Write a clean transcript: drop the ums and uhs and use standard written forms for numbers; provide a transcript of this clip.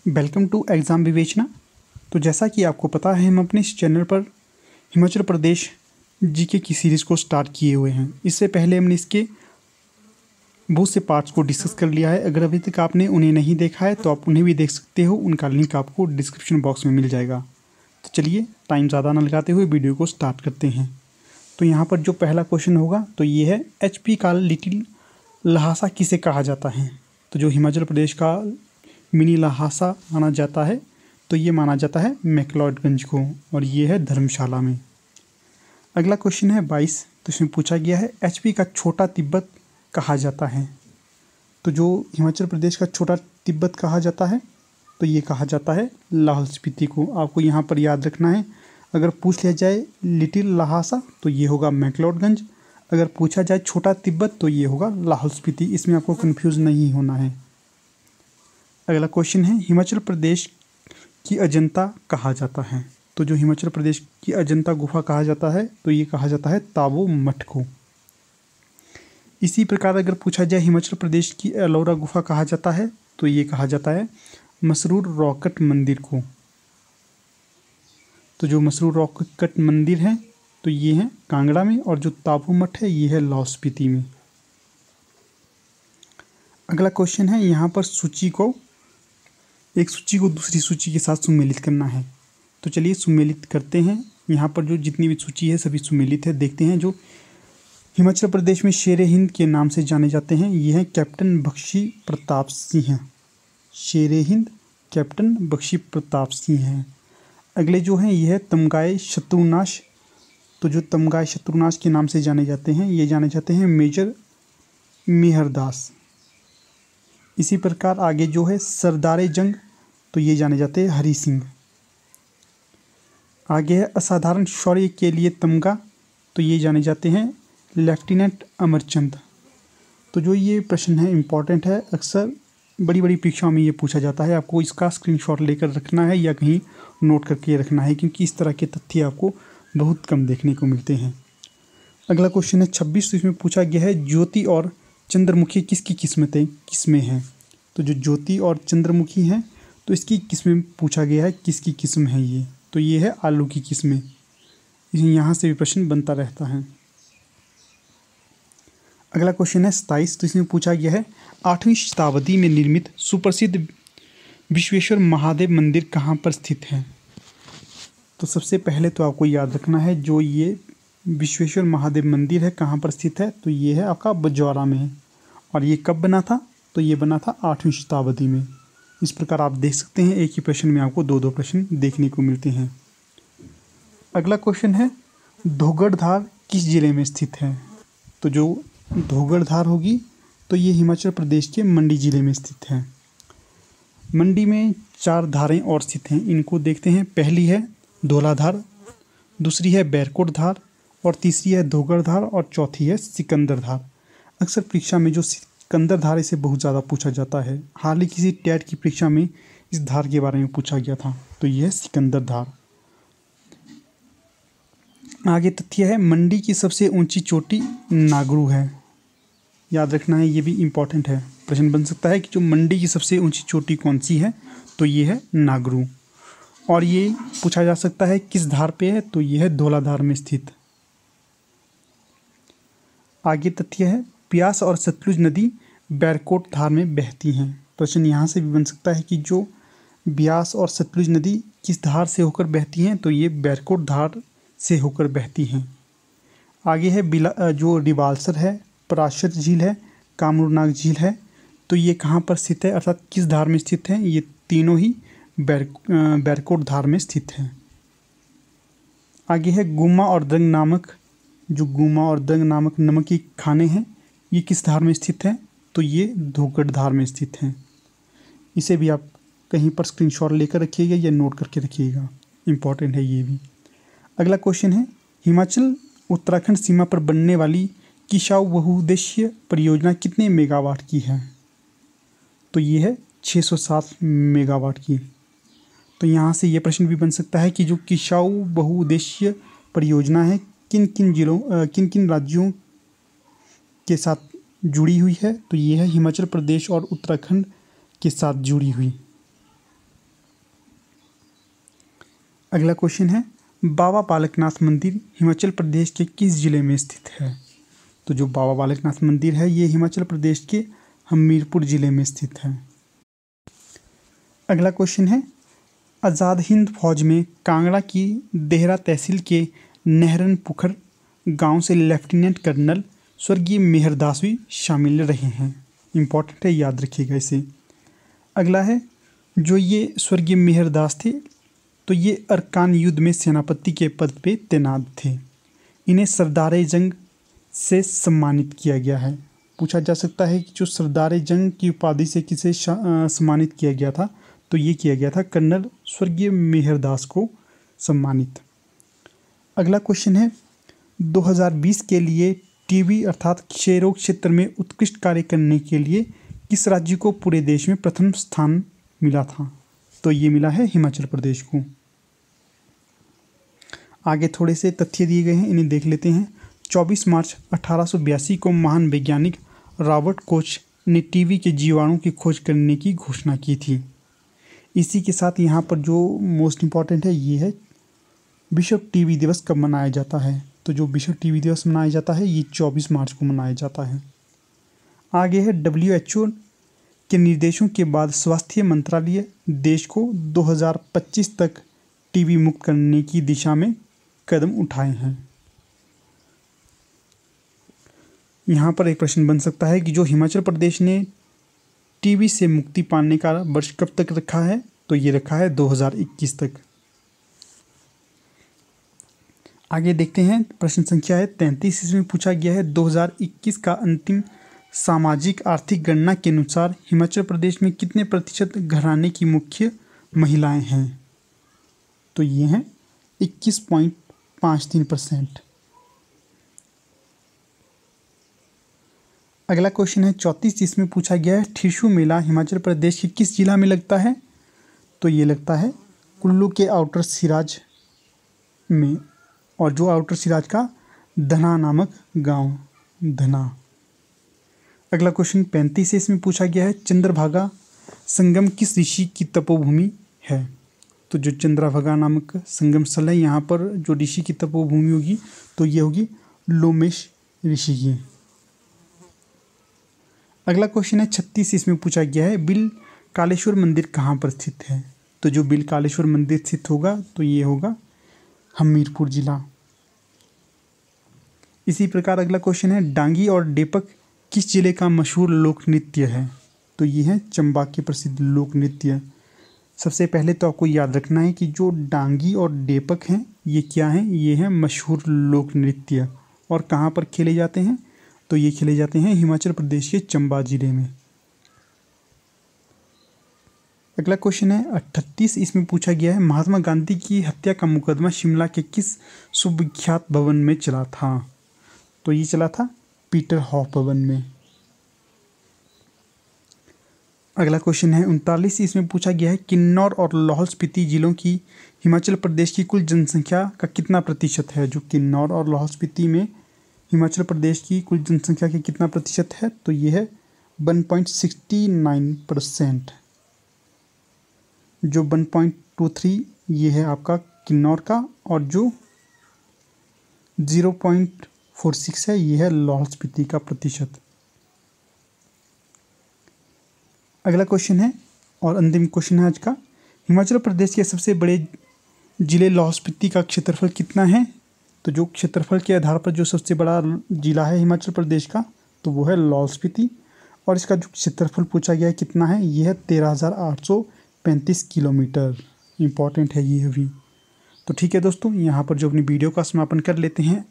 Welcome to exam विवेचना। तो जैसा कि आपको पता है, हम अपने इस चैनल पर हिमाचल प्रदेश जीके की सीरीज़ को स्टार्ट किए हुए हैं। इससे पहले हमने इसके बहुत से पार्ट्स को डिस्कस कर लिया है। अगर अभी तक आपने उन्हें नहीं देखा है तो आप उन्हें भी देख सकते हो, उनका लिंक आपको डिस्क्रिप्शन बॉक्स में मिल जाएगा। तो चलिए टाइम ज़्यादा ना लगाते हुए वीडियो को स्टार्ट करते हैं। तो यहाँ पर जो पहला क्वेश्चन होगा तो ये है, HP का लिटिल लहासा किसे कहा जाता है। तो जो हिमाचल प्रदेश का मिनी लहासा माना जाता है तो ये माना जाता है मैक्लोडगंज को, और ये है धर्मशाला में। अगला क्वेश्चन है 22। तो इसमें पूछा गया है, HP का छोटा तिब्बत कहा जाता है। तो जो हिमाचल प्रदेश का छोटा तिब्बत कहा जाता है तो ये कहा जाता है लाहौल स्पीति को। आपको यहाँ पर याद रखना है, अगर पूछ लिया जाए लिटिल लहासा तो ये होगा मैक्लोडगंज, अगर पूछा जाए छोटा तिब्बत तो ये होगा लाहौल स्पीति। इसमें आपको कंफ्यूज नहीं होना है। अगला क्वेश्चन है, हिमाचल प्रदेश की अजंता कहा जाता है। तो जो हिमाचल प्रदेश की अजंता गुफा कहा जाता है तो ये कहा जाता है ताबो मठ को। इसी प्रकार अगर पूछा जाए हिमाचल प्रदेश की एलोरा गुफा कहा जाता है तो ये कहा जाता है मसरूर रॉकेट मंदिर को। तो जो मसरूर रॉकेट मंदिर है तो ये है कांगड़ा में, और जो ताबो मठ है ये है लाहौल स्पीति में। अगला क्वेश्चन है, यहाँ पर एक सूची को दूसरी सूची के साथ सुमेलित करना है। तो चलिए सुमेलित करते हैं। यहाँ पर जो जितनी भी सूची है सभी सुमेलित है। देखते हैं, जो हिमाचल प्रदेश में शेर हिंद के नाम से जाने जाते हैं ये हैं कैप्टन बख्शी प्रताप सिंह। शेर हिंद कैप्टन बख्शी प्रताप सिंह हैं। अगले जो हैं ये है तमगाए शत्रुनाश। तो जो तमगाए शत्रुनाश के नाम से जाने जाते हैं ये जाने जाते हैं मेजर मेहरदास। इसी प्रकार आगे जो है सरदारे जंग, तो ये जाने जाते हैं हरी सिंह। आगे है असाधारण शौर्य के लिए तमगा, तो ये जाने जाते हैं लेफ्टिनेंट अमरचंद। तो जो ये प्रश्न है इम्पॉर्टेंट है, अक्सर बड़ी बड़ी परीक्षाओं में ये पूछा जाता है। आपको इसका स्क्रीनशॉट लेकर रखना है या कहीं नोट करके रखना है, क्योंकि इस तरह के तथ्य आपको बहुत कम देखने को मिलते हैं। अगला क्वेश्चन है 26। तो इसमें पूछा गया है, ज्योति और चंद्रमुखी किसकी किस्में हैं। तो जो ज्योति और चंद्रमुखी हैं तो इसकी किस्में पूछा गया है, किसकी किस्म है ये। तो ये है आलू की किस्में। यहाँ से भी प्रश्न बनता रहता है। अगला क्वेश्चन है 27। तो इसमें पूछा गया है, 8वीं शताब्दी में निर्मित सुप्रसिद्ध विश्वेश्वर महादेव मंदिर कहाँ पर स्थित है। तो सबसे पहले तो आपको याद रखना है, जो ये विश्वेश्वर महादेव मंदिर है कहाँ पर स्थित है, तो ये है आपका बजौरा में है। और ये कब बना था, तो ये बना था 8वीं शताब्दी में। इस प्रकार आप देख सकते हैं, एक ही प्रश्न में आपको दो प्रश्न देखने को मिलते हैं। अगला क्वेश्चन है, धोगड़धार किस जिले में स्थित है। तो जो धोगड़धार होगी तो ये हिमाचल प्रदेश के मंडी जिले में स्थित है। मंडी में 4 धारें और स्थित हैं, इनको देखते हैं। पहली है धौलाधार, दूसरी है बैरकोट धार, और तीसरी है धोगड़धार, और चौथी है सिकंदर धार। अक्सर परीक्षा में जो सिकंदर धार इसे बहुत ज़्यादा पूछा जाता है। हाल ही किसी टेट की परीक्षा में इस धार के बारे में पूछा गया था, तो यह है सिकंदर धार। आगे तथ्य है, मंडी की सबसे ऊंची चोटी नागरू है। याद रखना है, ये भी इम्पॉर्टेंट है। प्रश्न बन सकता है कि जो मंडी की सबसे ऊंची चोटी कौन सी है, तो ये है नागरू। और ये पूछा जा सकता है किस धार पे है, तो ये है धौलाधार में स्थित। आगे तथ्य है, ब्यास और सतलुज नदी बैरकोट धार में बहती हैं। प्रश्न यहाँ से भी बन सकता है कि जो ब्यास और सतलुज नदी किस धार से होकर बहती हैं, तो ये बैरकोट धार से होकर बहती हैं। आगे है जो रिवाल्सर है, पराशर झील है, कामरूनाग झील है, तो ये कहाँ पर स्थित है, अर्थात किस धार में स्थित है। ये तीनों ही बैरकोट धार में स्थित है। आगे है गुम्मा और दंग नामक नमक की खाने हैं, ये किस धार में स्थित है, तो ये धोगड़ धार में स्थित हैं। इसे भी आप कहीं पर स्क्रीनशॉट लेकर रखिएगा या नोट करके रखिएगा, इम्पॉर्टेंट है ये भी। अगला क्वेश्चन है, हिमाचल उत्तराखंड सीमा पर बनने वाली किसाऊ बहुउद्देश्य परियोजना कितने मेगावाट की है, तो ये है 607 मेगावाट की। तो यहाँ से ये प्रश्न भी बन सकता है कि जो किसाऊ बहुउद्देश्य परियोजना है किन किन राज्यों के साथ जुड़ी हुई है, तो ये है हिमाचल प्रदेश और उत्तराखंड के साथ जुड़ी हुई। अगला क्वेश्चन है, बाबा बालकनाथ मंदिर हिमाचल प्रदेश के किस जिले में स्थित है? तो जो बाबा बालकनाथ मंदिर है ये हिमाचल प्रदेश के हमीरपुर जिले में स्थित है। अगला क्वेश्चन है, आज़ाद हिंद फौज में कांगड़ा की देहरा तहसील के नहरन पुखर गांव से लेफ्टिनेंट कर्नल स्वर्गीय मेहरदास भी शामिल रहे हैं। इम्पॉर्टेंट है, याद रखिएगा इसे। अगला है, जो ये स्वर्गीय मेहरदास थे तो ये अरकान युद्ध में सेनापति के पद पे तैनात थे। इन्हें सरदार जंग से सम्मानित किया गया है। पूछा जा सकता है कि जो सरदार जंग की उपाधि से किसे सम्मानित किया गया था, तो ये किया गया था कर्नल स्वर्गीय मेहरदास को सम्मानित। अगला क्वेश्चन है, 2020 के लिए टीबी अर्थात क्षय रोग क्षेत्र में उत्कृष्ट कार्य करने के लिए किस राज्य को पूरे देश में प्रथम स्थान मिला था? तो ये मिला है हिमाचल प्रदेश को। आगे थोड़े से तथ्य दिए गए हैं, इन्हें देख लेते हैं। 24 मार्च 1882 को महान वैज्ञानिक रॉबर्ट कोच ने टीबी के जीवाणु की खोज करने की घोषणा की थी। इसी के साथ यहाँ पर जो मोस्ट इम्पॉर्टेंट है ये है, विश्व टीबी दिवस कब मनाया जाता है? तो जो विश्व टीबी दिवस मनाया जाता है ये 24 मार्च को मनाया जाता है। आगे है, WHO के निर्देशों के बाद स्वास्थ्य मंत्रालय देश को 2025 तक टीबी मुक्त करने की दिशा में कदम उठाए हैं। यहाँ पर एक प्रश्न बन सकता है कि जो हिमाचल प्रदेश ने टीबी से मुक्ति पाने का वर्ष कब तक रखा है? तो ये रखा है 2021 तक। आगे देखते हैं, प्रश्न संख्या है 33। इसमें पूछा गया है 2021 का अंतिम सामाजिक आर्थिक गणना के अनुसार हिमाचल प्रदेश में कितने प्रतिशत घराने की मुख्य महिलाएं हैं? तो ये हैं 21.53%। अगला क्वेश्चन है 34। इसमें पूछा गया है ठिरसू मेला हिमाचल प्रदेश के किस जिला में लगता है? तो ये लगता है कुल्लू के आउटर सिराज में, और जो आउटर सिराज का धना नामक गांव धना। अगला क्वेश्चन 35 है। इसमें पूछा गया है चंद्रभागा संगम किस ऋषि की तपोभूमि है? तो जो चंद्रभागा नामक संगम स्थल है यहाँ पर जो ऋषि की तपोभूमि होगी तो ये होगी लोमेश ऋषि की। अगला क्वेश्चन है 36। इसमें पूछा गया है बिल कालेश्वर मंदिर कहाँ पर स्थित है? तो जो बिल कालेश्वर मंदिर स्थित होगा तो ये होगा हमीरपुर जिला। इसी प्रकार अगला क्वेश्चन है डांगी और डेपक किस जिले का मशहूर लोक नृत्य है? तो ये है चंबा के प्रसिद्ध लोक नृत्य। सबसे पहले तो आपको याद रखना है कि जो डांगी और डेपक हैं ये क्या हैं? ये हैं मशहूर लोक नृत्य। और कहाँ पर खेले जाते हैं? तो ये खेले जाते हैं हिमाचल प्रदेश के चंबा जिले में। अगला क्वेश्चन है 38। इसमें पूछा गया है महात्मा गांधी की हत्या का मुकदमा शिमला के किस सुविख्यात भवन में चला था? तो ये चला था पीटर हॉफ भवन में। अगला क्वेश्चन है 39। इसमें पूछा गया है किन्नौर और लाहौल स्पीति जिलों की हिमाचल प्रदेश की कुल जनसंख्या का कितना प्रतिशत है? जो किन्नौर और लाहौल स्पीति में हिमाचल प्रदेश की कुल जनसंख्या के कितना प्रतिशत है? तो ये है 1.69%। जो 1.23 ये है आपका किन्नौर का, और जो 0.46 है ये है लाहौल स्पीति का प्रतिशत। अगला क्वेश्चन है और अंतिम क्वेश्चन है आज का, हिमाचल प्रदेश के सबसे बड़े जिले लाहौल स्पीति का क्षेत्रफल कितना है? तो जो क्षेत्रफल के आधार पर जो सबसे बड़ा जिला है हिमाचल प्रदेश का तो वो है लाहौल स्पीति, और इसका जो क्षेत्रफल पूछा गया है कितना है, ये है 13,835 किलोमीटर। इम्पॉर्टेंट है ये भी। तो ठीक है दोस्तों, यहाँ पर जो अपनी वीडियो का समापन कर लेते हैं।